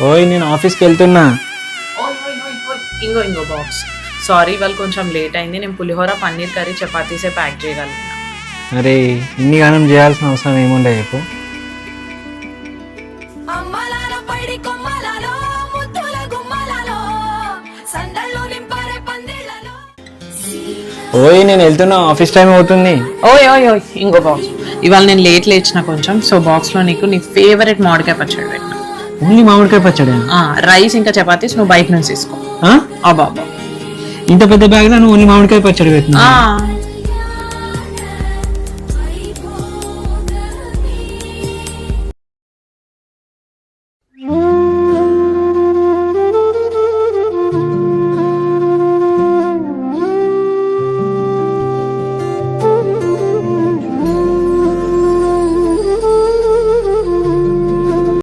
ఓయ్ నేను ఆఫీస్కి వెళ్తున్నా. ఇంగో బాక్స్. సారీ వాళ్ళు కొంచెం లేట్ అయింది. నేను పులిహోర పన్నీర్ కర్రీ చపాతీసే ప్యాక్ చేయగలను. అరే ఇన్ని గానం చేయాల్సిన అవసరం ఏముండే చెప్పు. ఓయ్ నేను వెళ్తున్నా, ఆఫీస్ టైం అవుతుంది. ఓయ్ ఇంగో బాక్స్. ఇవాళ నేను లేట్ లేచిన కొంచెం, సో బాక్స్ లో నీకు నీ ఫేవరెట్ మామిడికాయ పచ్చడి పెట్టినా. ఓన్లీ మామిడికాయ పచ్చడి? రైస్ ఇంకా చపాతీస్ నువ్వు బయట నుంచి తీసుకో. అబ్బా ఇంత పెద్ద బ్యాగ్ లో నువ్వు ఓన్లీ మామిడికాయ పచ్చడి పెట్టినా?